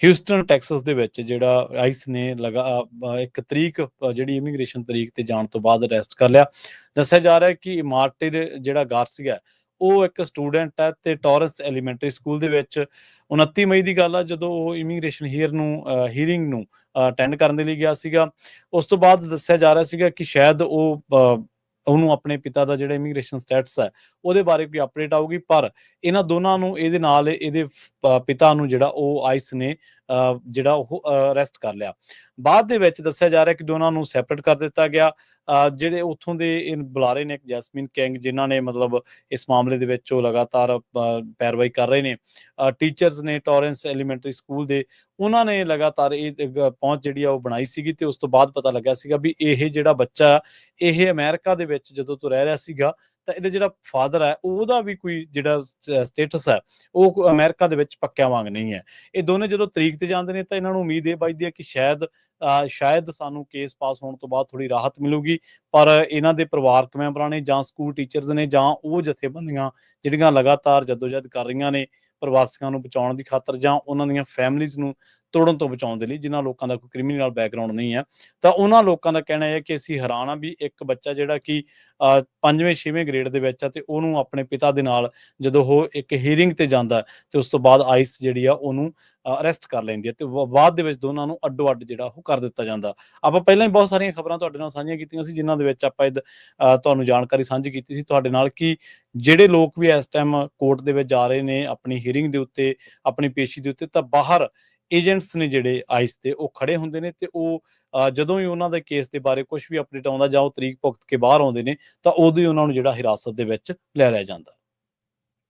ਹਿਊਸਟਨ ਟੈਕਸਸ ਦੇ ਵਿੱਚ ਜਿਹੜਾ ਆਈਸ ਨੇ ਇੱਕ ਤਰੀਕ ਜਿਹੜੀ ਇਮੀਗ੍ਰੇਸ਼ਨ ਤਰੀਕ ਤੇ ਜਾਣ ਤੋਂ ਬਾਅਦ ਅਰੈਸਟ ਕਰ ਲਿਆ। ਦੱਸਿਆ ਜਾ ਰਿਹਾ ਕਿ ਮਾਰਟਿਨ ਜਿਹੜਾ ਗਾਰਸੀਆ ਉਹ ਇੱਕ ਸਟੂਡੈਂਟ ਹੈ ਤੇ ਟੌਰਸ ਐਲੀਮੈਂਟਰੀ ਸਕੂਲ ਦੇ ਵਿੱਚ 29 ਮਈ ਦੀ ਗੱਲ ਆ ਜਦੋਂ ਉਹ ਇਮੀਗ੍ਰੇਸ਼ਨ ਹੀਅਰਿੰਗ ਨੂੰ ਅਟੈਂਡ ਕਰਨ ਦੇ ਲਈ ਗਿਆ ਸੀਗਾ। ਉਸ ਤੋਂ ਬਾਅਦ ਦੱਸਿਆ ਜਾ ਰਿਹਾ ਸੀਗਾ ਕਿ ਸ਼ਾਇਦ ਉਹਨੂੰ ਆਪਣੇ ਪਿਤਾ ਦਾ ਜਿਹੜਾ ਇਮੀਗ੍ਰੇਸ਼ਨ ਸਟੇਟਸ ਹੈ ਉਹਦੇ ਬਾਰੇ ਕੋਈ ਅਪਡੇਟ ਆਊਗੀ, ਪਰ ਇਹਨਾਂ ਦੋਨਾਂ ਨੂੰ ਇਹਦੇ ਨਾਲ ਇਹਦੇ ਪਿਤਾ ਨੂੰ ਜਿਹੜਾ ਉਹ ਆਈਸ ਨੇ ਜਿਹੜਾ ਉਹ ਅਰੈਸਟ ਕਰ ਲਿਆ। ਬਾਅਦ ਦੇ ਵਿੱਚ ਦੱਸਿਆ ਜਾ ਰਿਹਾ ਕਿ ਦੋਨਾਂ ਨੂੰ ਸੈਪਰੇਟ ਕਰ ਦਿੱਤਾ ਗਿਆ। ਜਿਹੜੇ ਉੱਥੋਂ ਦੇ ਬੁਲਾਰੇ ਨੇ, ਇੱਕ ਜੈਸਮੀਨ ਕਿੰਗ, ਜਿਨ੍ਹਾਂ ਨੇ ਮਤਲਬ ਇਸ ਮਾਮਲੇ ਦੇ ਵਿੱਚ ਉਹ ਲਗਾਤਾਰ ਪੈਰਵਾਈ ਕਰ ਰਹੇ ਨੇ। ਟੀਚਰਸ ਨੇ ਟੋਰੈਂਸ ਐਲੀਮੈਂਟਰੀ ਸਕੂਲ ਦੇ, ਉਹਨਾਂ ਨੇ ਲਗਾਤਾਰ ਇਹ ਪਹੁੰਚ ਜਿਹੜੀ ਆ ਉਹ ਬਣਾਈ ਸੀਗੀ, ਤੇ ਉਸ ਤੋਂ ਬਾਅਦ ਪਤਾ ਲੱਗਾ ਸੀਗਾ ਵੀ ਇਹ ਜਿਹੜਾ ਬੱਚਾ ਇਹ ਅਮਰੀਕਾ ਦੇ ਵਿੱਚ ਜਦੋਂ ਤੋਂ ਰਹਿ ਰਿਹਾ ਸੀਗਾ, ਤਾਂ ਇਹਦਾ ਜਿਹੜਾ ਫਾਦਰ ਹੈ ਉਹਦਾ ਵੀ ਕੋਈ ਜਿਹੜਾ ਸਟੇਟਸ ਹੈ ਉਹ ਅਮਰੀਕਾ ਦੇ ਵਿੱਚ ਪੱਕਿਆਂ ਵਾਂਗ ਨਹੀਂ ਹੈ। ਇਹ ਦੋਨੇ ਜਦੋਂ ਤਰੀਕ ਤੇ ਜਾਂਦੇ ਨੇ ਤਾਂ ਇਹਨਾਂ ਨੂੰ ਉਮੀਦ ਇਹ ਵੱਜਦੀ ਹੈ ਕਿ ਸ਼ਾਇਦ ਸਾਨੂੰ ਕੇਸ ਪਾਸ ਹੋਣ ਤੋਂ ਬਾਅਦ ਥੋੜੀ ਰਾਹਤ ਮਿਲੂਗੀ, ਪਰ ਇਹਨਾਂ ਦੇ ਪਰਿਵਾਰਕ ਮੈਂਬਰਾਂ ਨੇ ਜਾਂ ਸਕੂਲ ਟੀਚਰਸ ਨੇ ਜਾਂ ਉਹ ਜਥੇਬੰਦੀਆਂ ਜਿਹੜੀਆਂ ਲਗਾਤਾਰ ਜਦੋਜਹਿਦ ਕਰ ਰਹੀਆਂ ਨੇ ਪ੍ਰਵਾਸੀਆਂ ਨੂੰ ਬਚਾਉਣ ਦੀ ਖਾਤਰ ਜਾਂ ਉਹਨਾਂ ਦੀਆਂ ਫੈਮਿਲੀਜ਼ ਨੂੰ ਤੋੜਨ ਤੋਂ ਬਚਾਉਣ ਦੇ ਲਈ, ਜਿਨ੍ਹਾਂ ਲੋਕਾਂ ਦਾ ਕੋਈ ਕ੍ਰਿਮੀਨਲ ਬੈਕਗਰਾਉਂਡ ਨਹੀਂ ਹੈ, ਤਾਂ ਉਹਨਾਂ ਲੋਕਾਂ ਦਾ ਕਹਿਣਾ ਹੈ ਕਿ ਅਸੀਂ ਹੈਰਾਨ ਹਾਂ ਵੀ ਇੱਕ ਬੱਚਾ ਜਿਹੜਾ ਕਿ 5ਵੇਂ 6ਵੇਂ ਗ੍ਰੇਡ ਦੇ ਵਿੱਚ ਆ, ਤੇ ਉਹਨੂੰ ਆਪਣੇ ਪਿਤਾ ਦੇ ਨਾਲ ਜਦੋਂ ਉਹ ਇੱਕ ਹੀਅਰਿੰਗ ਤੇ ਜਾਂਦਾ ਤੇ ਉਸ ਤੋਂ ਬਾਅਦ ਆਈਸ ਜਿਹੜੀ ਆ ਉਹਨੂੰ ਅਰੈਸਟ ਕਰ ਲੈਂਦੀ ਹੈ, ਤੇ ਬਾਅਦ ਦੇ ਵਿੱਚ ਦੋਨਾਂ ਨੂੰ ਅੱਡੋ ਅੱਡ ਜਿਹੜਾ ਉਹ ਕਰ ਦਿੱਤਾ ਜਾਂਦਾ। ਆਪਾਂ ਪਹਿਲਾਂ ਹੀ ਬਹੁਤ ਸਾਰੀਆਂ ਖਬਰਾਂ ਤੁਹਾਡੇ ਨਾਲ ਸਾਂਝੀਆਂ ਕੀਤੀਆਂ ਸੀ, ਜਿਨ੍ਹਾਂ ਦੇ ਵਿੱਚ ਆਪਾਂ ਤੁਹਾਨੂੰ ਜਾਣਕਾਰੀ ਸਾਂਝੀ ਕੀਤੀ ਸੀ ਤੁਹਾਡੇ ਨਾਲ ਕਿ ਜਿਹੜੇ ਲੋਕ ਵੀ ਇਸ ਟਾਈਮ ਕੋਰਟ ਦੇ ਵਿੱਚ ਜਾ ਰਹੇ ਨੇ ਆਪਣੀ ਹੀਅਰਿੰਗ ਦੇ ਉੱਤੇ, ਆਪਣੀ ਪੇਸ਼ੀ ਦੇ ਉੱਤੇ, ਤਾਂ ਬਾਹਰ ਏਜੰਟਸ ਨੇ ਜਿਹੜੇ ਆਈਸ ਦੇ ਉਹ ਖੜੇ ਹੁੰਦੇ ਨੇ, ਤੇ ਉਹ ਜਦੋਂ ਹੀ ਉਹਨਾਂ ਦੇ ਕੇਸ ਦੇ ਬਾਰੇ ਕੁਝ ਵੀ ਅਪਡੇਟ ਆਉਂਦਾ ਜਾਂ ਉਹ ਤਰੀਕ ਭੁਗਤ ਕੇ ਬਾਹਰ ਆਉਂਦੇ ਨੇ, ਤਾਂ ਉਦੋਂ ਹੀ ਉਹਨਾਂ ਨੂੰ ਜਿਹੜਾ ਹਿਰਾਸਤ ਦੇ ਵਿੱਚ ਲੈ ਲਿਆ ਜਾਂਦਾ।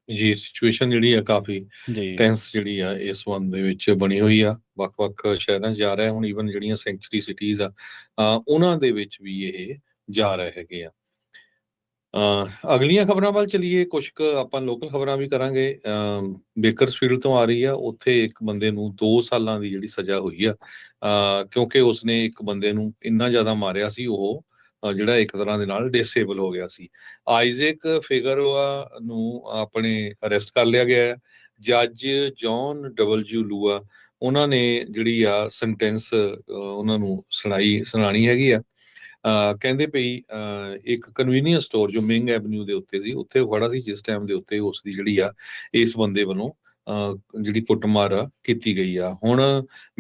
ਜੀ, ਸਿਚੁਏਸ਼ਨ ਜਿਹੜੀ ਆ ਕਾਫੀ ਜੀ ਟੈਂਸ ਜਿਹੜੀ ਆ ਇਸ ਵਨ ਦੇ ਵਿੱਚ ਬਣੀ ਹੋਈ ਆ। ਵੱਖ-ਵੱਖ ਸ਼ਹਿਰਾਂ 'ਚ ਜਾ ਰਿਹਾ, ਹੁਣ ਈਵਨ ਜਿਹੜੀਆਂ ਸੈਂਚੁਰੀ ਸਿਟੀਜ਼ ਆ ਉਹਨਾਂ ਦੇ ਵਿੱਚ ਵੀ ਇਹ ਜਾ ਰਹੇ ਹੈਗੇ ਆ। ਅਗਲੀਆਂ ਖਬਰਾਂ ਵੱਲ ਚਲੀਏ, ਕੁਛ ਕੁ ਆਪਾਂ ਲੋਕਲ ਖਬਰਾਂ ਵੀ ਕਰਾਂਗੇ। ਬੇਕਰਸਫੀਲਡ ਤੋਂ ਆ ਰਹੀ ਆ, ਉੱਥੇ ਇੱਕ ਬੰਦੇ ਨੂੰ 2 ਸਾਲਾਂ ਦੀ ਜਿਹੜੀ ਸਜ਼ਾ ਹੋਈ ਆ, ਕਿਉਂਕਿ ਉਸਨੇ ਇੱਕ ਬੰਦੇ ਨੂੰ ਇੰਨਾ ਜ਼ਿਆਦਾ ਮਾਰਿਆ ਸੀ, ਉਹ ਜਿਹੜਾ ਇੱਕ ਤਰ੍ਹਾਂ ਦੇ ਨਾਲ ਡਿਸੇਬਲ ਹੋ ਗਿਆ ਸੀ। ਆਈਜ਼ੈਕ ਫਿਗਰੋਆ ਨੂੰ ਆਪਣੇ ਅਰੈਸਟ ਕਰ ਲਿਆ ਗਿਆ ਹੈ। ਜੱਜ ਜੌਨ ਡਬਲਯੂ ਲੂਆ ਉਹਨਾਂ ਨੇ ਜਿਹੜੀ ਆ ਸੈਂਟੈਂਸ ਉਹਨਾਂ ਨੂੰ ਸੁਣਾਣੀ ਹੈਗੀ ਆ। ਕਹਿੰਦੇ ਪਈ ਇੱਕ ਕਨਵੀਨੀਅੰਸ ਸਟੋਰ ਜੋ ਮਿੰਗ ਐਵਨਿਊ ਦੇ ਉੱਤੇ ਸੀ, ਉੱਥੇ ਖੜਾ ਸੀ ਜਿਸ ਟਾਈਮ ਦੇ ਉੱਤੇ ਉਸ ਦੀ ਜਿਹੜੀ ਆ ਇਸ ਬੰਦੇ ਵੱਲੋਂ ਜਿਹੜੀ ਕੁੱਟਮਾਰ ਕੀਤੀ ਗਈ ਆ। ਹੁਣ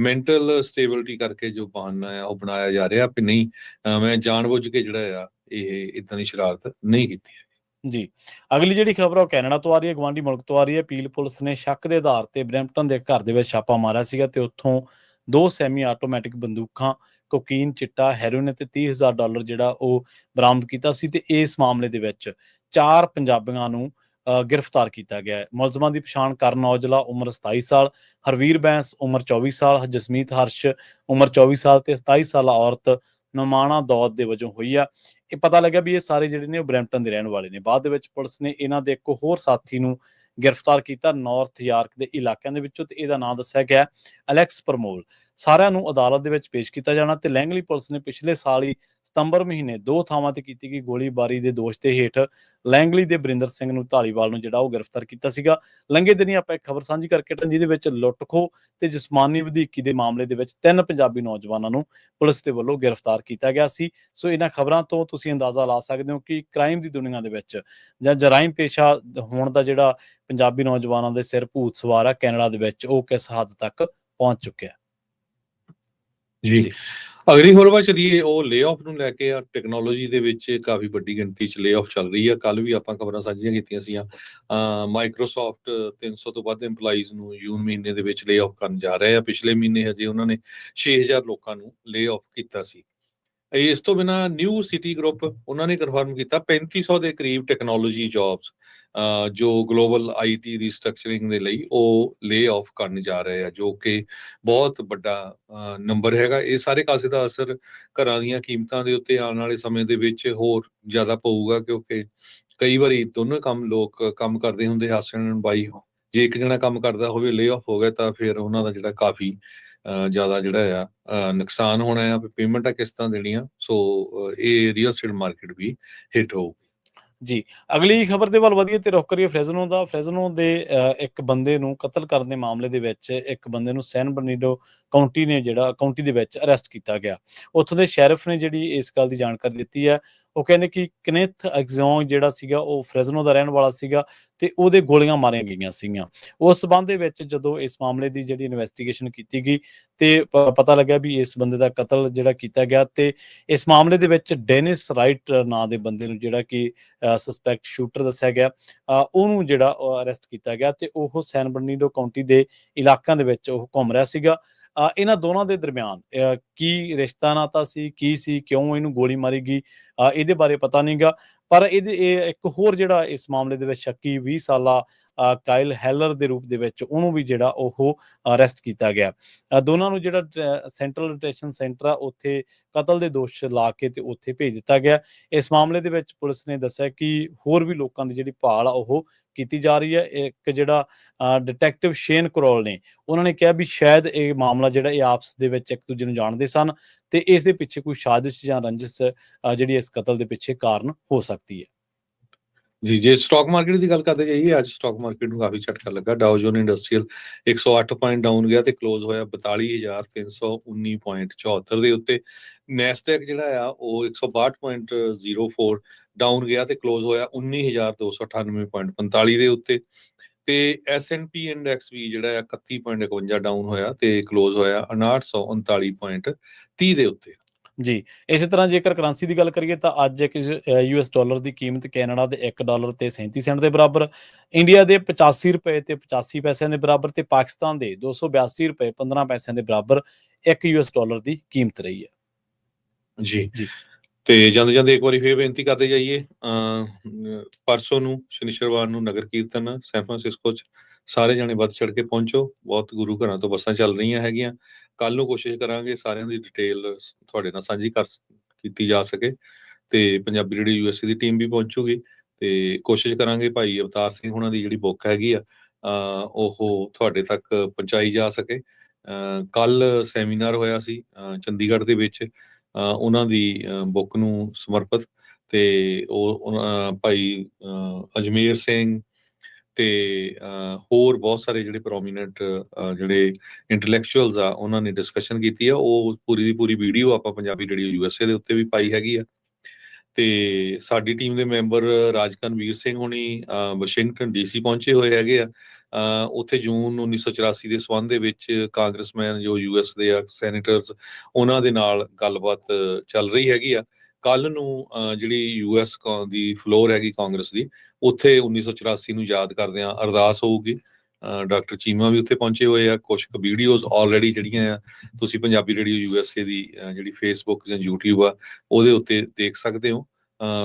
ਮੈਂਟਲ ਸਟੇਬਿਲਿਟੀ ਕਰਕੇ ਜੋ ਬਹਾਨਾ ਆ ਉਹ ਬਣਾਇਆ ਜਾ ਰਿਹਾ ਵੀ ਨਹੀਂ, ਮੈਂ ਜਾਣਬੁੱਝ ਕੇ ਜਿਹੜਾ ਆ ਇਹ ਇਦਾਂ ਦੀ ਸ਼ਰਾਰਤ ਨਹੀਂ ਕੀਤੀ ਹੈ। ਜੀ, ਅਗਲੀ ਜਿਹੜੀ ਖਬਰ ਆ ਉਹ ਕੈਨੇਡਾ ਤੋਂ ਆ ਰਹੀ ਹੈ, ਗਵਾਂਢੀ ਮੁਲਕ ਤੋਂ ਆ ਰਹੀ ਹੈ। ਪੀਲ ਪੁਲਿਸ ਨੇ ਸ਼ੱਕ ਦੇ ਆਧਾਰ ਤੇ ਬਰੈਂਪਟਨ ਦੇ ਘਰ ਦੇ ਵਿੱਚ ਛਾਪਾ ਮਾਰਿਆ ਸੀਗਾ, ਤੇ ਉੱਥੋਂ 2 ਸੈਮੀ ਆਟੋਮੈਟਿਕ ਬੰਦੂਕਾਂ, ਕੋਕੀਨ, ਚਿੱਟਾ, ਹੈਰੋਇਨ ਤੇ $30,000 ਜਿਹੜਾ ਉਹ ਬਰਾਮਦ ਕੀਤਾ ਸੀ, ਤੇ ਇਸ ਮਾਮਲੇ ਦੇ ਵਿੱਚ 4 ਪੰਜਾਬੀਆਂ ਨੂੰ ਗ੍ਰਿਫਤਾਰ ਕੀਤਾ ਗਿਆ ਹੈ। ਮੁਲਜ਼ਮਾਂ ਦੀ ਪਛਾਣ ਕਰਨ ਔਜਲਾ ਉਮਰ 27 ਸਾਲ, ਹਰਵੀਰ ਬੈਂਸ ਉਮਰ 24 ਸਾਲ, ਜਸਮੀਤ ਹਰਸ਼ ਉਮਰ 24 ਸਾਲ ਤੇ 27 ਸਾਲਾ ਔਰਤ ਨਮਾਣਾ ਦੌਦ ਦੇ ਵਜੋਂ ਹੋਈ ਆ। ਇਹ ਪਤਾ ਲੱਗਾ ਵੀ ਇਹ ਸਾਰੇ ਜਿਹੜੇ ਨੇ ਉਹ ਬਰੈਂਪਟਨ ਦੇ ਰਹਿਣ ਵਾਲੇ ਨੇ। ਬਾਅਦ ਦੇ ਵਿੱਚ ਪੁਲਿਸ ਨੇ ਇਹਨਾਂ ਦੇ ਇੱਕ ਹੋਰ ਸਾਥੀ ਨੂੰ ਗ੍ਰਿਫਤਾਰ ਕੀਤਾ ਨਾਰਥ ਯਾਰਕ ਦੇ ਇਲਾਕਿਆਂ ਦੇ ਵਿੱਚੋਂ, ਤੇ ਇਹਦਾ ਨਾਮ ਦੱਸਿਆ ਗਿਆ ਅਲੈਕਸ ਪਰਮੋਲ। ਸਾਰਿਆਂ ਨੂੰ ਅਦਾਲਤ ਦੇ ਵਿੱਚ ਪੇਸ਼ ਕੀਤਾ ਜਾਣਾ, ਤੇ ਲੈਂਗਲੀ ਪੁਲਿਸ ਨੇ ਪਿਛਲੇ ਸਾਲ ਹੀ ਸਤੰਬਰ ਮਹੀਨੇ 2 ਥਾਵਾਂ ਤੇ ਕੀਤੀ ਗਈ ਗੋਲੀਬਾਰੀ ਦੇ ਦੋਸ਼ ਦੇ ਹੇਠ ਲੈਂਗਲੀ ਦੇ ਬਰਿੰਦਰ ਸਿੰਘ ਨੂੰ ਧਾਲੀਵਾਲ ਨੂੰ ਜਿਹੜਾ ਉਹ ਗ੍ਰਿਫਤਾਰ ਕੀਤਾ ਸੀਗਾ। ਲੰਘੇ ਦਿਨੀ ਆਪਾਂ ਇੱਕ ਖਬਰ ਸਾਂਝੀ ਕਰਕੇ ਹਟੇ, ਜਿਹਦੇ ਵਿੱਚ ਲੁੱਟ-ਖੋਹ ਤੇ ਜਿਸਮਾਨੀ ਵਧੀਕੀ ਦੇ ਮਾਮਲੇ ਦੇ ਵਿੱਚ 3 ਪੰਜਾਬੀ ਨੌਜਵਾਨਾਂ ਨੂੰ ਪੁਲਿਸ ਦੇ ਵੱਲੋਂ ਗ੍ਰਿਫਤਾਰ ਕੀਤਾ ਗਿਆ ਸੀ। ਸੋ ਇਹਨਾਂ ਖਬਰਾਂ ਤੋਂ ਤੁਸੀਂ ਅੰਦਾਜ਼ਾ ਲਾ ਸਕਦੇ ਹੋ ਕਿ ਕ੍ਰਾਈਮ ਦੀ ਦੁਨੀਆ ਦੇ ਵਿੱਚ ਜਾਂ ਜਰਾਇਮ ਪੇਸ਼ਾ ਹੋਣ ਦਾ ਜਿਹੜਾ ਪੰਜਾਬੀ ਨੌਜਵਾਨਾਂ ਦੇ ਸਿਰ ਭੂਤ ਸਵਾਰ ਆ ਕੈਨੇਡਾ ਦੇ ਵਿੱਚ, ਉਹ ਕਿਸ ਹੱਦ ਤੱਕ ਪਹੁੰਚ ਚੁੱਕਿਆ। ਜੀ, ਅਗਲੀ ਖਬਰ ਵੱਲ ਚਲੀਏ, ਉਹ ਲੇ-ਆਫ ਨੂੰ ਲੈ ਕੇ ਆ। ਟੈਕਨੋਲੋਜੀ ਦੇ ਵਿੱਚ ਕਾਫੀ ਵੱਡੀ ਗਿਣਤੀ 'ਚ ਲੇ-ਆਫ ਚੱਲ ਰਹੀ ਆ। ਕੱਲ ਵੀ ਆਪਾਂ ਖਬਰਾਂ ਸਾਂਝੀਆਂ ਕੀਤੀਆਂ ਸੀਆਂ। ਮਾਈਕਰੋਸਾਫਟ 300 ਤੋਂ ਵੱਧ EMPLOYEES ਨੂੰ ਜੂਨ ਮਹੀਨੇ ਦੇ ਵਿੱਚ ਲੇ-ਆਫ ਕਰਨ ਜਾ ਰਹੇ ਆ। ਪਿਛਲੇ ਮਹੀਨੇ ਹਜੇ ਉਹਨਾਂ ਨੇ 6000 ਲੋਕਾਂ ਨੂੰ ਲੇ-ਆਫ ਕੀਤਾ ਸੀ। ਇਸ ਤੋਂ ਬਿਨਾਂ ਨਿਊ ਸਿਟੀ ਗਰੁੱਪ ਉਹਨਾਂ ਨੇ ਕਨਫਰਮ ਕੀਤਾ 3500 ਦੇ ਕਰੀਬ ਟੈਕਨੋਲੋਜੀ ਜੌਬਸ ਜੋ ਗਲੋਬਲ IT ਰੀਸਟਰਕਚਰਿੰਗ ਦੇ ਲਈ ਉਹ ਲੇ-ਆਫ ਕਰਨ ਜਾ ਰਹੇ ਆ, ਜੋ ਕਿ ਬਹੁਤ ਵੱਡਾ ਨੰਬਰ ਹੈਗਾ। ਇਹ ਸਾਰੇ ਕਾਸੇ ਦਾ ਅਸਰ ਘਰਾਂ ਦੀਆਂ ਕੀਮਤਾਂ ਦੇ ਉੱਤੇ ਆਉਣ ਵਾਲੇ ਸਮੇਂ ਦੇ ਵਿੱਚ ਹੋਰ ਜ਼ਿਆਦਾ ਪਊਗਾ, ਕਿਉਂਕਿ ਕਈ ਵਾਰੀ ਦੋਨੋਂ ਲੋਕ ਕੰਮ ਕਰਦੇ ਹੁੰਦੇ, ਹਸਬੈਂਡ ਐਂਡ ਵਾਈਫ। ਜੇ ਇੱਕ ਜਣਾ ਕੰਮ ਕਰਦਾ ਹੋਵੇ, ਲੇ-ਆਫ ਹੋ ਗਿਆ, ਤਾਂ ਫਿਰ ਉਹਨਾਂ ਦਾ ਜਿਹੜਾ ਕਾਫੀ ਜ਼ਿਆਦਾ ਜਿਹੜਾ ਆ ਨੁਕਸਾਨ ਹੋਣਾ ਆ, ਪੇਮੈਂਟਾਂ ਕਿਸ ਤਰ੍ਹਾਂ ਦੇਣੀਆਂ। ਸੋ ਇਹ ਰੀਅਲ ਸਟੇਟ ਮਾਰਕੀਟ ਵੀ ਹਿੱਟ ਹੋਊਗੀ। ਜੀ, ਅਗਲੀ ਖਬਰ ਦੇ ਵੱਲ ਵਧੀਏ ਤੇ ਰੁਖ ਕਰੀਏ ਫ੍ਰੈਜ਼ਨੋ ਦਾ। ਫ੍ਰੈਜ਼ਨੋ ਦੇ ਇੱਕ ਬੰਦੇ ਨੂੰ ਕਤਲ ਕਰਨ ਦੇ ਮਾਮਲੇ ਦੇ ਵਿੱਚ ਇੱਕ ਬੰਦੇ ਨੂੰ ਸੈਨ ਬਰਨੀਡੋ ਕਾਉਂਟੀ ਦੇ ਵਿੱਚ ਅਰੈਸਟ ਕੀਤਾ ਗਿਆ। ਉੱਥੋਂ ਦੇ ਸ਼ੈਰਿਫ ਨੇ ਜਿਹੜੀ ਇਸ ਗੱਲ ਦੀ ਜਾਣਕਾਰੀ ਦਿੱਤੀ ਹੈ, ਉਹ ਕਹਿੰਦੇ ਕਿ ਕਨੇਥ ਐਗਜ਼ੋਂਗ ਜਿਹੜਾ ਸੀਗਾ ਉਹ ਫ੍ਰੈਜ਼ਨੋ ਦਾ ਰਹਿਣ ਵਾਲਾ ਸੀਗਾ ਤੇ ਉਹਦੇ ਗੋਲੀਆਂ ਮਾਰੀਆਂ ਗਈਆਂ ਸੀਗੀਆਂ। ਉਸ ਸਬੰਧ ਦੇ ਵਿੱਚ ਜਦੋਂ ਇਸ ਮਾਮਲੇ ਦੀ ਜਿਹੜੀ ਇਨਵੈਸਟੀਗੇਸ਼ਨ ਕੀਤੀ ਗਈ ਤੇ ਪਤਾ ਲੱਗਿਆ ਵੀ ਇਸ ਬੰਦੇ ਦਾ ਕਤਲ ਜਿਹੜਾ ਕੀਤਾ ਗਿਆ ਤੇ ਇਸ ਮਾਮਲੇ ਦੇ ਵਿੱਚ ਡੈਨਿਸ ਰਾਈਟ ਨਾਂ ਦੇ ਬੰਦੇ ਨੂੰ ਜਿਹੜਾ ਕਿ ਸਸਪੈਕਟ ਸ਼ੂਟਰ ਦੱਸਿਆ ਗਿਆ, ਉਹਨੂੰ ਜਿਹੜਾ ਅਰੈਸਟ ਕੀਤਾ ਗਿਆ ਤੇ ਉਹ ਸੈਨ ਬਰਨੀਡੋ ਕਾਉਂਟੀ ਦੇ ਇਲਾਕਿਆਂ ਦੇ ਵਿੱਚ ਉਹ ਘੁੰਮ ਰਿਹਾ ਸੀਗਾ। ਇਹਨਾਂ ਦੋਨਾਂ ਦੇ ਦਰਮਿਆਨ ਕੀ ਰਿਸ਼ਤਾ ਨਾਤਾ ਸੀ, ਕੀ ਸੀ, ਕਿਉਂ ਇਹਨੂੰ ਗੋਲੀ ਮਾਰੀ ਗਈ, ਇਹਦੇ ਬਾਰੇ ਪਤਾ ਨਹੀਂਗਾ। ਪਰ ਇਹ ਇੱਕ ਹੋਰ ਜਿਹੜਾ ਇਸ ਮਾਮਲੇ ਦੇ ਵਿੱਚ ਸ਼ੱਕੀ 20 ਸਾਲਾ ਕਾਇਲ ਹੈਲਰ ਦੇ ਰੂਪ ਦੇ ਵਿੱਚ ਉਹਨੂੰ ਵੀ ਜਿਹੜਾ ਉਹ ਅਰੈਸਟ ਕੀਤਾ ਗਿਆ। ਦੋਨਾਂ ਨੂੰ ਜਿਹੜਾ ਸੈਂਟਰਲ ਡਿਟੈਂਸ਼ਨ ਸੈਂਟਰ ਆ ਉੱਥੇ ਕਤਲ ਦੇ ਦੋਸ਼ ਲਾ ਕੇ ਤੇ ਉੱਥੇ ਭੇਜ ਦਿੱਤਾ ਗਿਆ। ਇਸ ਮਾਮਲੇ ਦੇ ਵਿੱਚ ਪੁਲਿਸ ਨੇ ਦੱਸਿਆ ਕਿ ਹੋਰ ਵੀ ਲੋਕਾਂ ਦੀ ਜਿਹੜੀ ਭਾਲ ਆ ਉਹ ਕੀਤੀ ਜਾ ਰਹੀ ਹੈ। ਇੱਕ ਜਿਹੜਾ ਡਿਟੈਕਟਿਵ ਸ਼ੇਨ ਕਰੋਲ ਨੇ ਉਹਨਾਂ ਨੇ ਕਿਹਾ ਵੀ ਸ਼ਾਇਦ ਇਹ ਮਾਮਲਾ ਜਿਹੜਾ ਇਹ ਆਪਸ ਦੇ ਵਿੱਚ ਇੱਕ ਦੂਜੇ ਨੂੰ ਜਾਣਦੇ ਸਨ ਤੇ ਇਸ ਦੇ ਪਿੱਛੇ ਕੋਈ ਸਾਜ਼ਿਸ਼ ਜਾਂ ਰੰਜਿਸ਼ ਜਿਹੜੀ ਇਸ ਕਤਲ ਦੇ ਪਿੱਛੇ ਕਾਰਨ ਹੋ ਸਕਦੀ ਹੈ। ਜੀ, ਜੇ ਸਟਾਕ ਮਾਰਕੀਟ ਦੀ ਗੱਲ ਕਰਦੇ ਜਾਈਏ, ਅੱਜ ਸਟਾਕ ਮਾਰਕੀਟ ਨੂੰ ਕਾਫੀ ਝਟਕਾ ਲੱਗਾ। ਡਾਓ ਜੋਨ ਇੰਡਸਟਰੀਅਲ 108 ਪੁਆਇੰਟ ਡਾਊਨ ਗਿਆ ਤੇ ਕਲੋਜ਼ ਹੋਇਆ 42,319.74 ਦੇ ਉੱਤੇ। ਨੈਸਡੈਕ ਜਿਹੜਾ ਆ ਉਹ 162.04 ਡਾਊਨ ਗਿਆ ਤੇ ਕਲੋਜ਼ ਹੋਇਆ 19,298.45 ਦੇ ਉੱਤੇ। ਤੇ S&P ਇੰਡੈਕਸ ਵੀ ਜਿਹੜਾ ਆ 31.51 ਡਾਊਨ ਹੋਇਆ ਤੇ ਕਲੋਜ਼ ਹੋਇਆ 5939.30 ਦੇ ਉੱਤੇ। ਜੀ, ਇਸੇ ਤਰ੍ਹਾਂ ਜੇਕਰ ਕਰੰਸੀ ਦੀ ਗੱਲ ਕਰੀਏ ਤਾਂ ਅੱਜ ਇੱਕ US ਡਾਲਰ ਦੀ ਕੀਮਤ ਕੈਨੇਡਾ ਦੇ $1 ਤੇ 37 ਸੈਂਟ ਦੇ ਬਰਾਬਰ, ਇੰਡੀਆ ਦੇ 85 ਰੁਪਏ ਤੇ 85 ਪੈਸਿਆਂ ਦੇ ਬਰਾਬਰ ਤੇ ਪਾਕਿਸਤਾਨ ਦੇ 282 ਰੁਪਏ 15 ਪੈਸਿਆਂ ਦੇ ਬਰਾਬਰ ਇੱਕ US ਡਾਲਰ ਦੀ ਕੀਮਤ ਰਹੀ ਹੈ। ਜੀ ਜੀ ਤੇ ਜਾਂਦੇ ਜਾਂਦੇ ਇੱਕ ਵਾਰੀ ਫੇਰ ਬੇਨਤੀ ਕਰਦੇ ਜਾਈਏ, ਪਰਸੋਂ ਨੂੰ ਸ਼ਨੀਚਰਵਾਰ ਨੂੰ ਨਗਰ ਕੀਰਤਨ ਸੈਨ ਫਰਾਂਸਿਸਕੋ ਚ ਸਾਰੇ ਜਾਣੇ ਵੱਧ ਚੜ ਕੇ ਪਹੁੰਚੋ। ਬਹੁਤ ਗੁਰੂ ਘਰਾਂ ਤੋਂ ਬੱਸਾਂ ਚੱਲ ਰਹੀਆਂ ਹੈਗੀਆਂ। ਕੱਲ ਨੂੰ ਕੋਸ਼ਿਸ਼ ਕਰਾਂਗੇ ਸਾਰਿਆਂ ਦੀ ਡਿਟੇਲ ਤੁਹਾਡੇ ਨਾਲ ਸਾਂਝੀ ਕੀਤੀ ਜਾ ਸਕੇ ਤੇ ਪੰਜਾਬੀ ਰੇਡੀਓ USA ਦੀ ਟੀਮ ਵੀ ਪਹੁੰਚੂਗੀ ਤੇ ਕੋਸ਼ਿਸ਼ ਕਰਾਂਗੇ ਭਾਈ ਅਵਤਾਰ ਸਿੰਘ ਉਹਨਾਂ ਦੀ ਜਿਹੜੀ ਬੁੱਕ ਹੈਗੀ ਆ ਉਹ ਤੁਹਾਡੇ ਤੱਕ ਪਹੁੰਚਾਈ ਜਾ ਸਕੇ। ਕੱਲ ਸੈਮੀਨਾਰ ਹੋਇਆ ਸੀ ਚੰਡੀਗੜ੍ਹ ਦੇ ਵਿੱਚ ਉਹਨਾਂ ਦੀ ਬੁੱਕ ਨੂੰ ਸਮਰਪਿਤ ਤੇ ਉਹ ਭਾਈ ਅਜਮੇਰ ਸਿੰਘ ਤੇ ਹੋਰ ਬਹੁਤ ਸਾਰੇ ਜਿਹੜੇ ਪ੍ਰੋਮੀਨੈਂਟ ਜਿਹੜੇ ਇੰਟੈਲੈਕਚੁਅਲਸ ਆ ਉਹਨਾਂ ਨੇ ਡਿਸਕਸ਼ਨ ਕੀਤੀ ਆ। ਉਹ ਪੂਰੀ ਦੀ ਪੂਰੀ ਵੀਡੀਓ ਆਪਾਂ ਪੰਜਾਬੀ ਰੇਡੀਓ USA ਦੇ ਉੱਤੇ ਵੀ ਪਾਈ ਹੈਗੀ ਆ। ਤੇ ਸਾਡੀ ਟੀਮ ਦੇ ਮੈਂਬਰ ਰਾਜਕਨਵੀਰ ਸਿੰਘ ਹੋਣੀ ਵਾਸ਼ਿੰਗਟਨ DC ਪਹੁੰਚੇ ਹੋਏ ਹੈਗੇ ਆ। ਉੱਥੇ ਜੂਨ 1984 ਦੇ ਸੰਬੰਧ ਦੇ ਵਿੱਚ ਕਾਂਗਰਸਮੈਨ ਜੋ US ਦੇ ਆ ਸੈਨੇਟਰਸ ਉਹਨਾਂ ਦੇ ਨਾਲ ਗੱਲਬਾਤ ਚੱਲ ਰਹੀ ਹੈਗੀ ਆ। ਕੱਲ ਨੂੰ ਜਿਹੜੀ US ਦੀ ਫਲੋਰ ਹੈਗੀ ਕਾਂਗਰਸ ਦੀ, ਉੱਥੇ 1984 ਨੂੰ ਯਾਦ ਕਰਦਿਆਂ ਅਰਦਾਸ ਹੋਊਗੀ। ਡਾਕਟਰ ਚੀਮਾ ਵੀ ਉੱਥੇ ਪਹੁੰਚੇ ਹੋਏ ਆ। ਕੁਝ ਕੁ ਵੀਡੀਓਜ਼ ਆਲਰੇਡੀ ਜਿਹੜੀਆਂ ਆ ਤੁਸੀਂ ਪੰਜਾਬੀ ਰੇਡੀਓ USA ਦੀ ਜਿਹੜੀ Facebook ਜਾਂ YouTube ਆ ਉਹਦੇ ਉੱਤੇ ਦੇਖ ਸਕਦੇ ਹੋ।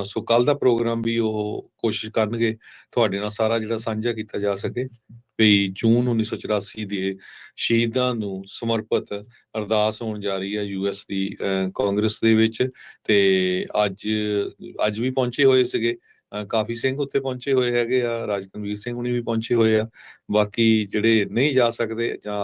ਸੋ ਕੱਲ ਦਾ ਪ੍ਰੋਗਰਾਮ ਵੀ ਉਹ ਕੋਸ਼ਿਸ਼ ਕਰਨਗੇ ਤੁਹਾਡੇ ਨਾਲ ਸਾਰਾ ਜਿਹੜਾ ਸਾਂਝਾ ਕੀਤਾ ਜਾ ਸਕੇ ਵੀ ਜੂਨ 1984 ਦੇ ਸ਼ਹੀਦਾਂ ਨੂੰ ਸਮਰਪਿਤ ਅਰਦਾਸ ਹੋਣ ਜਾ ਰਹੀ ਹੈ US ਦੀ ਕਾਂਗਰਸ ਦੇ ਵਿੱਚ। ਤੇ ਅੱਜ ਵੀ ਪਹੁੰਚੇ ਹੋਏ ਸੀਗੇ ਕਾਫੀ ਸਿੰਘ ਉੱਥੇ ਪਹੁੰਚੇ ਹੋਏ ਹੈਗੇ ਆ। ਰਾਜਕਨਵੀਰ ਸਿੰਘ ਹੁਣੀ ਵੀ ਪਹੁੰਚੇ ਹੋਏ ਆ। ਬਾਕੀ ਜਿਹੜੇ ਨਹੀਂ ਜਾ ਸਕਦੇ ਜਾਂ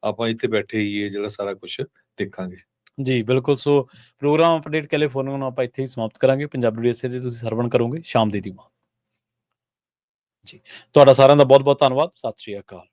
ਆਪਾਂ ਇੱਥੇ ਬੈਠੇ ਹੀ ਇਹ ਜਿਹੜਾ ਸਾਰਾ ਕੁਝ ਦੇਖਾਂਗੇ। ਜੀ ਬਿਲਕੁਲ। ਸੋ ਪ੍ਰੋਗਰਾਮ ਅਪਡੇਟ ਕੈਲੀਫੋਰਨੀਆ ਨੂੰ ਆਪਾਂ ਇੱਥੇ ਹੀ ਸਮਾਪਤ ਕਰਾਂਗੇ। ਪੰਜਾਬੀ ਰੇਡੀਓ USA ਦੇ ਤੁਸੀਂ ਸਰਵਣ ਕਰੋਗੇ ਸ਼ਾਮ ਦੀ ਦੀਵਾਨ। ਜੀ, ਤੁਹਾਡਾ ਸਾਰਿਆਂ ਦਾ ਬਹੁਤ ਬਹੁਤ ਧੰਨਵਾਦ। ਸਤਿ ਸ਼੍ਰੀ ਅਕਾਲ।